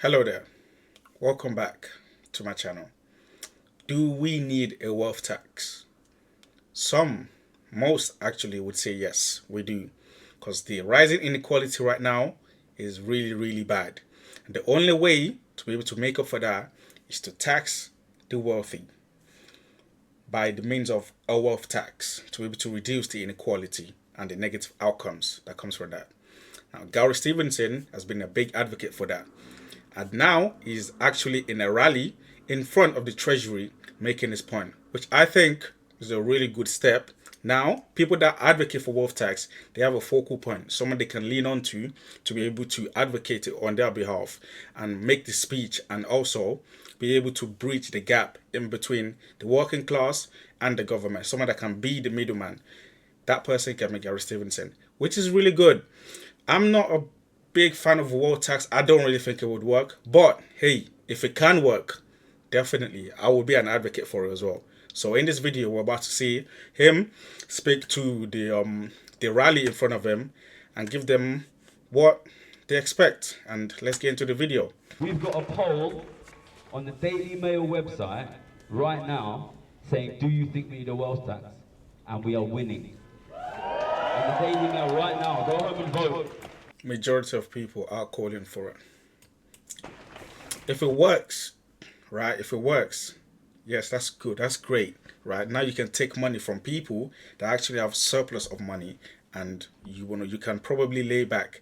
Hello there, welcome back to my channel. Do we need a wealth tax? Most actually would say yes, we do. Because the rising inequality right now is really bad. And the only way to be able to make up for that is to tax the wealthy by the means of a wealth tax to be able to reduce the inequality and the negative outcomes that comes from that. Now, Gary Stevenson has been a big advocate for that. And now he's actually in a rally in front of the Treasury making this point, which I think is a really good step. Now, people that advocate for wealth tax, they have a focal point, someone they can lean on to be able to advocate it on their behalf and make the speech, and also be able to bridge the gap in between the working class and the government, someone that can be the middleman. That person can be Gary Stevenson, which is really good. I'm not a big fan of wealth tax. I don't really think it would work. But hey, if it can work, definitely I would be an advocate for it as well. So in this video, we're about to see him speak to the rally in front of him and give them what they expect. And let's get into the video. We've got a poll on the Daily Mail website right now saying, do you think we need a wealth tax? And we are winning. On the Daily Mail right now, go home and vote. Majority of people are calling for it. If it works, right? If it works, yes, that's good. That's great, right? Now you can take money from people that actually have surplus of money, and you can probably lay back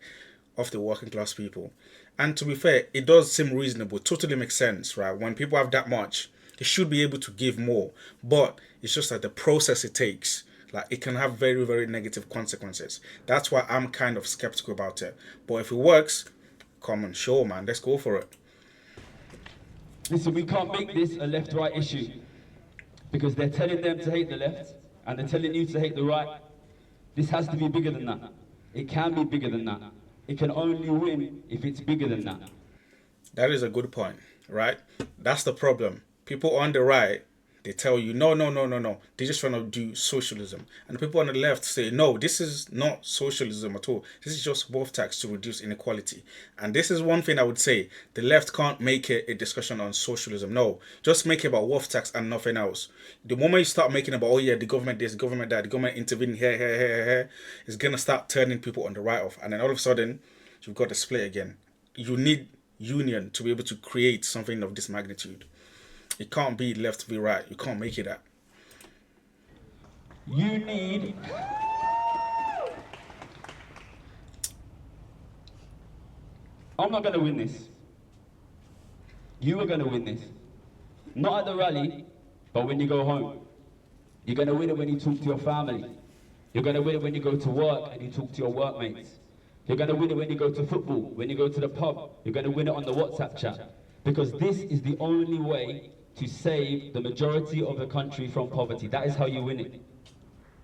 off the working class people. And to be fair, it does seem reasonable. Totally makes sense, right? When people have that much, they should be able to give more. But it's just that the process it takes, like, it can have very negative consequences. That's why I'm kind of skeptical about it. But if it works, come on, sure, man, let's go for it. Listen, we can't make this a left-right issue because they're telling them to hate the left and they're telling you to hate the right. This has to be bigger than that. It can be bigger than that. It can only win if it's bigger than that. That is a good point, right? That's the problem. People on the right, they tell you, no. They're just trying to do socialism. And the people on the left say, no, this is not socialism at all. This is just wealth tax to reduce inequality. And this is one thing I would say. The left can't make it a discussion on socialism. No, just make it about wealth tax and nothing else. The moment you start making about, oh yeah, the government this, the government that, the government intervening here, it's going to start turning people on the right off. And then all of a sudden, you've got the split again. You need union to be able to create something of this magnitude. It can't be left to be right. You can't make it that. You need... I'm not going to win this. You are going to win this. Not at the rally, but when you go home. You're going to win it when you talk to your family. You're going to win it when you go to work and you talk to your workmates. You're going to win it when you go to football, when you go to the pub. You're going to win it on the WhatsApp chat. Because this is the only way to save the majority of the country from poverty. That is how you win it.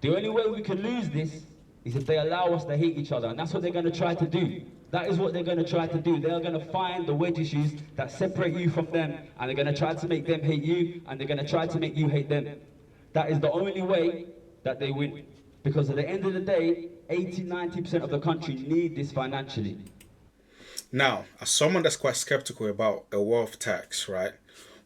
The only way we can lose this is if they allow us to hate each other, and that's what they're going to try to do. That is what they're going to try to do. They're going to find the wedge issues that separate you from them, and they're going to try to make them hate you, and they're going to try to make you hate them. That is the only way that they win. Because at the end of the day, 80–90% of the country need this financially. Now, as someone that's quite skeptical about a wealth tax, right?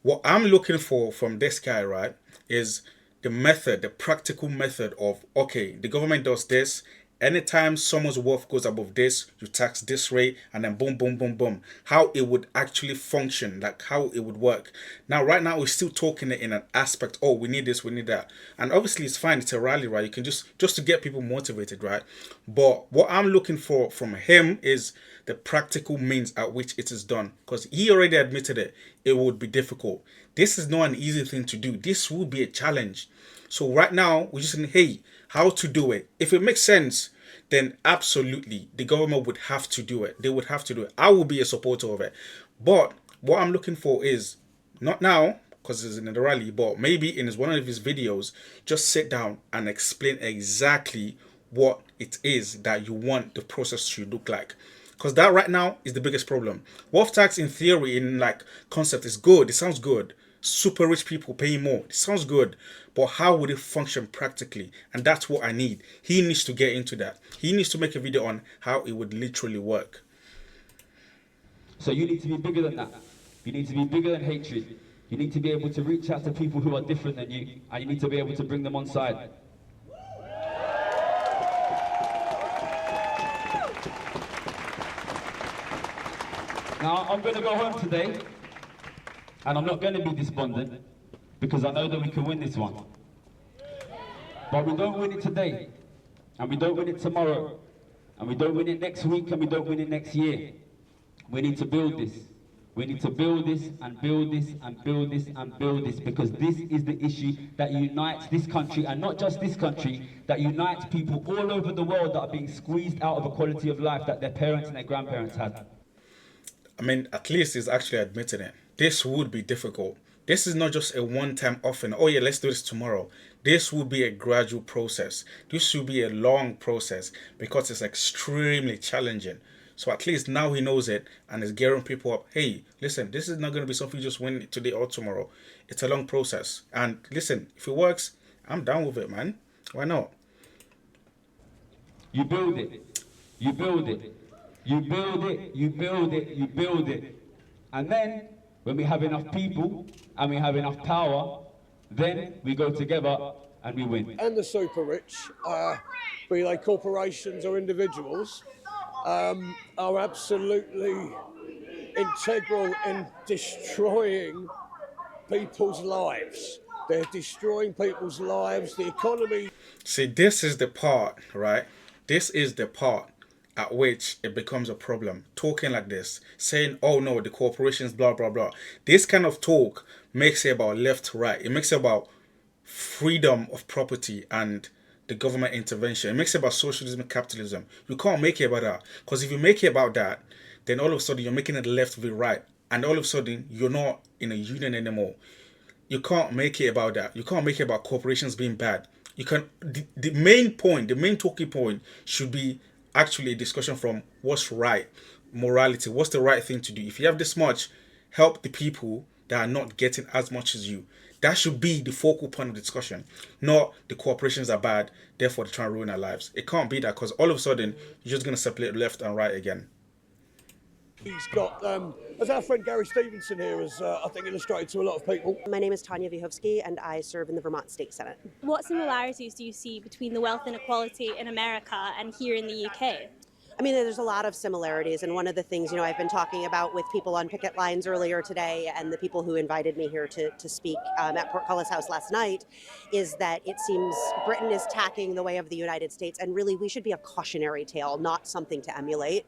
What I'm looking for from this guy, right, is the method, the practical method of, okay, the government does this. Anytime someone's wealth goes above this, you tax this rate, and then boom. How it would actually function, like how it would work. Now, right now, we're still talking it in an aspect, oh, we need this, we need that. And obviously, it's fine, it's a rally, right? You can just to get people motivated, right? But what I'm looking for from him is the practical means at which it is done. Because he already admitted it would be difficult. This is not an easy thing to do. This will be a challenge. So right now, we're just saying, hey, how to do it. If it makes sense, then absolutely, the government would have to do it. They would have to do it. I will be a supporter of it. But what I'm looking for is, not now, because it's in the rally, but maybe in one of his videos, just sit down and explain exactly what it is that you want the process to look like. Because that right now is the biggest problem. Wealth tax in theory, in like concept, is good. It sounds good. Super rich people paying more. It sounds good. But how would it function practically? And that's what I need. He needs to get into that. He needs to make a video on how it would literally work. So you need to be bigger than that. You need to be bigger than hatred. You need to be able to reach out to people who are different than you, and you need to be able to bring them on side. Now, I'm going to go home today, and I'm not going to be despondent, because I know that we can win this one. But we don't win it today, and we don't win it tomorrow, and we don't win it next week, and we don't win it next year. We need to build this. We need to build this and build this and build this and build this, because this is the issue that unites this country, and not just this country, that unites people all over the world that are being squeezed out of a quality of life that their parents and their grandparents had. I mean, at least he's actually admitting it. This would be difficult. This is not just a one-time offering. Oh yeah, let's do this tomorrow. This will be a gradual process. This will be a long process because it's extremely challenging. So at least now he knows it and is gearing people up. Hey, listen, this is not going to be something you just win today or tomorrow. It's a long process. And listen, if it works, I'm down with it, man. Why not? You build it. You build it. You build it. You build it. You build it. And then, when we have enough people and we have enough power, then we go together and we win. And the super rich, be they corporations or individuals, are absolutely integral in destroying people's lives. They're destroying people's lives, the economy. See, this is the part, right? This is the part at which it becomes a problem. Talking like this, saying, oh no, the corporations, blah, blah, blah. This kind of talk makes it about left, right. It makes it about freedom of property and the government intervention. It makes it about socialism and capitalism. You can't make it about that. Because if you make it about that, then all of a sudden you're making it left with right. And all of a sudden you're not in a union anymore. You can't make it about that. You can't make it about corporations being bad. You can. The main point, the main talking point should be actually a discussion from what's right, morality, what's the right thing to do. If you have this much, help the people that are not getting as much as you. That should be the focal point of the discussion, not the corporations are bad, therefore they're trying to ruin our lives. It can't be that, because all of a sudden you're just going to separate left and right again. He's got, as our friend Gary Stevenson here has, I think, illustrated to a lot of people. My name is Tanya Vyhovsky, and I serve in the Vermont State Senate. What similarities do you see between the wealth inequality in America and here in the UK? I mean, there's a lot of similarities, and one of the things, I've been talking about with people on picket lines earlier today and the people who invited me here to speak at Portcullis House last night is that it seems Britain is tacking the way of the United States, and really we should be a cautionary tale, not something to emulate.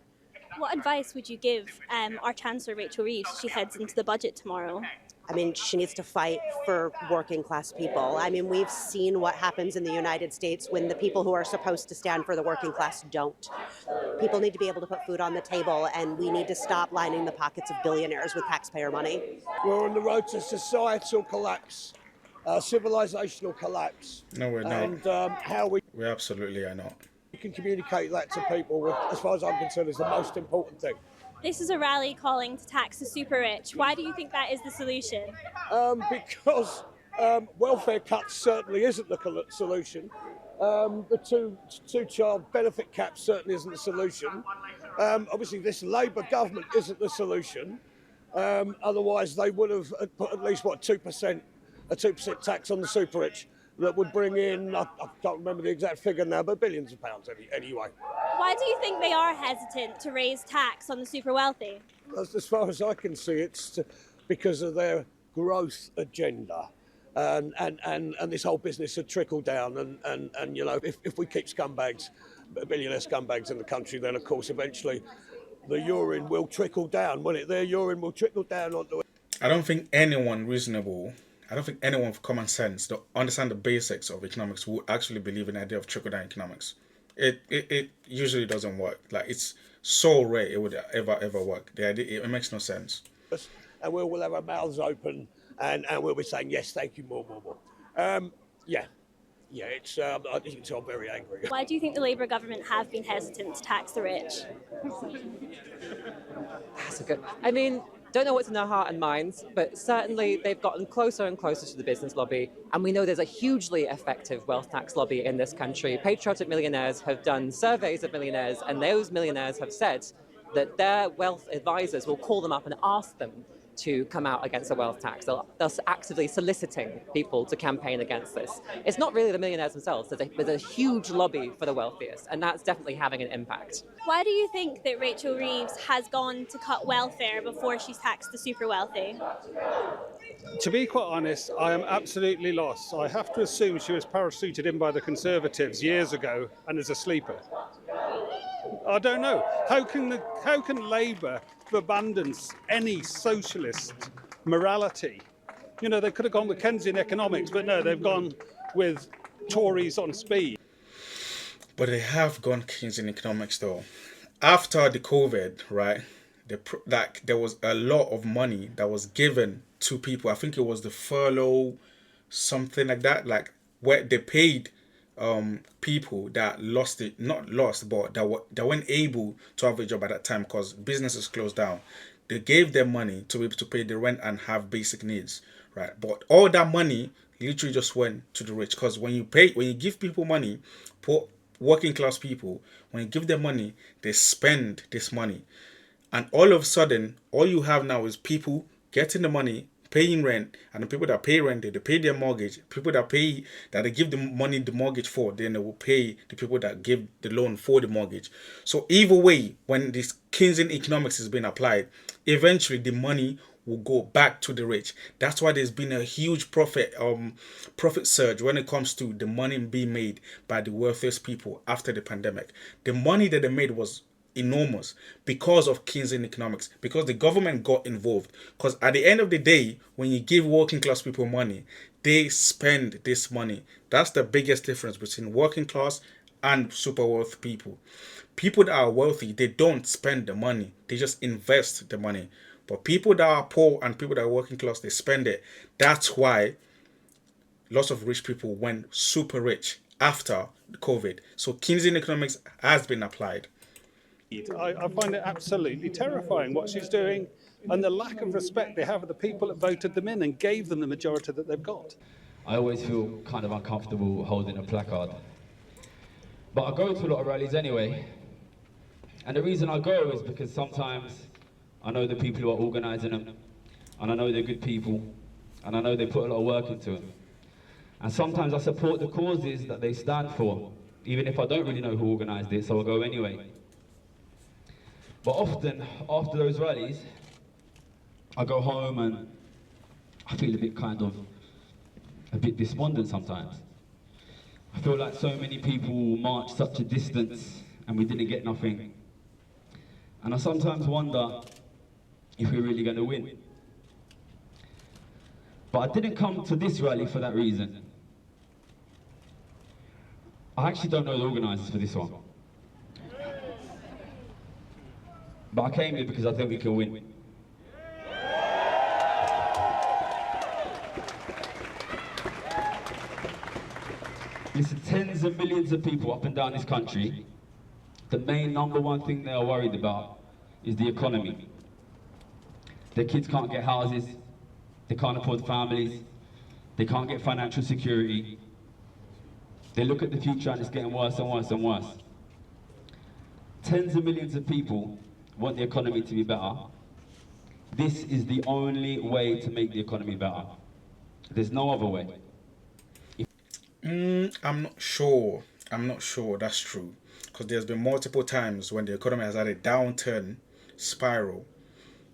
What advice would you give our Chancellor Rachel Reeves as she heads into the budget tomorrow? I mean, she needs to fight for working class people. I mean, we've seen what happens in the United States when the people who are supposed to stand for the working class don't. People need to be able to put food on the table, and we need to stop lining the pockets of billionaires with taxpayer money. We're on the road to societal collapse, civilizational collapse. No, we're not. And how we absolutely are not. can communicate that to people, as far as I'm concerned, is the most important thing. This is a rally calling to tax the super rich. Why do you think that is the solution? Because welfare cuts certainly isn't the solution. The two-child benefit cap certainly isn't the solution. Obviously, this Labour government isn't the solution. Otherwise, they would have put at least, 2%, a 2% tax on the super rich that would bring in, I can't remember the exact figure now, but billions of pounds anyway. Why do you think they are hesitant to raise tax on the super wealthy? As far as I can see, it's because of their growth agenda. And this whole business of trickle down and if we keep billionaire scumbags in the country, then of course eventually the urine will trickle down, won't it? Their urine will trickle down onto it. I don't think anyone with common sense that understand the basics of economics would actually believe in the idea of trickle-down economics. It usually doesn't work. Like, it's so rare it would ever work. The idea, it makes no sense. And we'll have our mouths open and we'll be saying, yes, thank you, more. It's, I think you can tell I'm very angry. Why do you think the Labour government have been hesitant to tax the rich? That's a good. I mean, don't know what's in their heart and minds, but certainly they've gotten closer and closer to the business lobby. And we know there's a hugely effective wealth tax lobby in this country. Patriotic millionaires have done surveys of millionaires, and those millionaires have said that their wealth advisors will call them up and ask them to come out against a wealth tax. They're actively soliciting people to campaign against this. It's not really the millionaires themselves. There's a huge lobby for the wealthiest, and that's definitely having an impact. Why do you think that Rachel Reeves has gone to cut welfare before she's taxed the super wealthy? To be quite honest, I am absolutely lost. I have to assume she was parachuted in by the Conservatives years ago and is a sleeper. I don't know. How can Labour abandon any socialist morality? You know, they could have gone with Keynesian economics, but no, they've gone with Tories on speed. But they have gone Keynesian economics though. After the COVID, right? Like there was a lot of money that was given to people. I think it was the furlough, something like that. Like where they paid people that lost it, not lost, but that weren't able to have a job at that time because businesses closed down. They gave them money to be able to pay the rent and have basic needs, right? But all that money literally just went to the rich because when you give people money, poor working class people, when you give them money, they spend this money. And all of a sudden, all you have now is people getting the money, paying rent, and the people that pay rent, they pay their mortgage. People that they give the money the mortgage for, then they will pay the people that give the loan for the mortgage. So either way, when this Keynesian economics is being applied, eventually the money will go back to the rich. That's why there's been a huge profit surge when it comes to the money being made by the wealthiest people after the pandemic. The money that they made was enormous because of Keynesian economics, because the government got involved. Because at the end of the day, when you give working class people money, they spend this money. That's the biggest difference between working class and super wealthy people. People that are wealthy, they don't spend the money, they just invest the money. But people that are poor and people that are working class, they spend it. That's why lots of rich people went super rich after COVID. So Keynesian economics has been applied. I find it absolutely terrifying what she's doing and the lack of respect they have of the people that voted them in and gave them the majority that they've got. I always feel kind of uncomfortable holding a placard. But I go to a lot of rallies anyway. And the reason I go is because sometimes I know the people who are organising them, and I know they're good people, and I know they put a lot of work into them. And sometimes I support the causes that they stand for, even if I don't really know who organised it, so I'll go anyway. But often, after those rallies, I go home and I feel a bit despondent sometimes. I feel like so many people marched such a distance and we didn't get nothing. And I sometimes wonder if we're really going to win. But I didn't come to this rally for that reason. I actually don't know the organisers for this one. But I came here because I think we can win. Listen, tens of millions of people up and down this country, the main number one thing they are worried about is the economy. Their kids can't get houses, they can't afford families, they can't get financial security. They look at the future and it's getting worse and worse and worse. Tens of millions of people want the economy to be better. This is the only way to make the economy better. There's no other way. I'm not sure that's true. Because there's been multiple times when the economy has had a downturn spiral,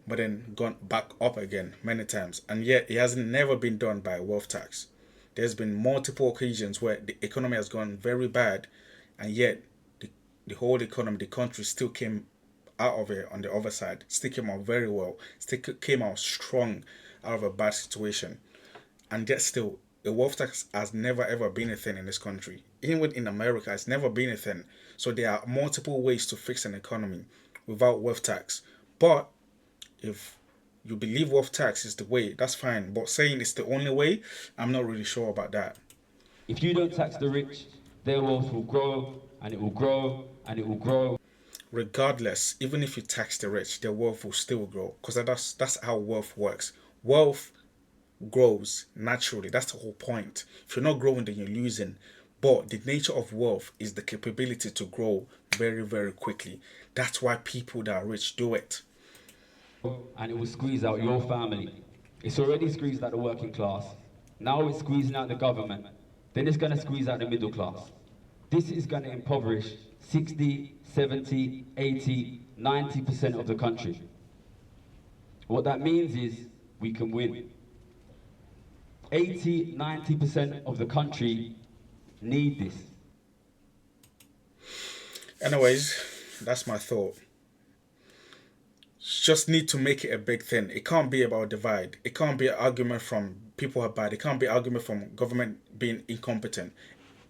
but then gone back up again many times. And yet it hasn't never been done by a wealth tax. There's been multiple occasions where the economy has gone very bad, and yet the whole economy, the country still came out of it on the other side, still came out very well, still came out strong out of a bad situation. And yet still, a wealth tax has never ever been a thing in this country. Even in America, it's never been a thing. So there are multiple ways to fix an economy without wealth tax. But if you believe wealth tax is the way, that's fine. But saying it's the only way, I'm not really sure about that. If you don't tax the rich, their wealth will grow, and it will grow, and it will grow. Regardless, even if you tax the rich, their wealth will still grow. Because that's how wealth works. Wealth grows naturally. That's the whole point. If you're not growing, then you're losing. But the nature of wealth is the capability to grow very, very quickly. That's why people that are rich do it. And it will squeeze out your family. It's already squeezed out the working class. Now it's squeezing out the government. Then it's going to squeeze out the middle class. This is going to impoverish 60, 70, 80, 90% of the country. What that means is we can win. 80, 90% of the country need this. Anyways, that's my thought. Just need to make it a big thing. It can't be about divide. It can't be an argument from people are bad. It can't be an argument from government being incompetent.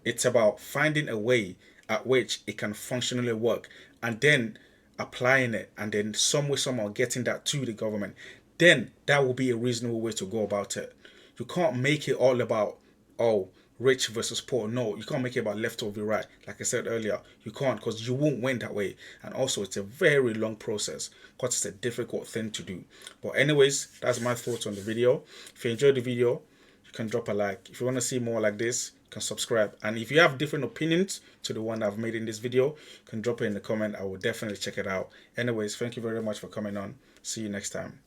It's about finding a way at which it can functionally work, and then applying it, and then some way somehow getting that to the government. Then that will be a reasonable way to go about it. You can't make it all about, oh, rich versus poor. No, you can't make it about left over right. Like I said earlier, you can't, because you won't win that way. And also, it's a very long process because it's a difficult thing to do. But anyways, that's my thoughts on the video. If you enjoyed the video, you can drop a like. If you want to see more like this, you can subscribe. And if you have different opinions to the one I've made in this video, you can drop it in the comment. I will definitely check it out. Anyways, thank you very much for coming on. See you next time.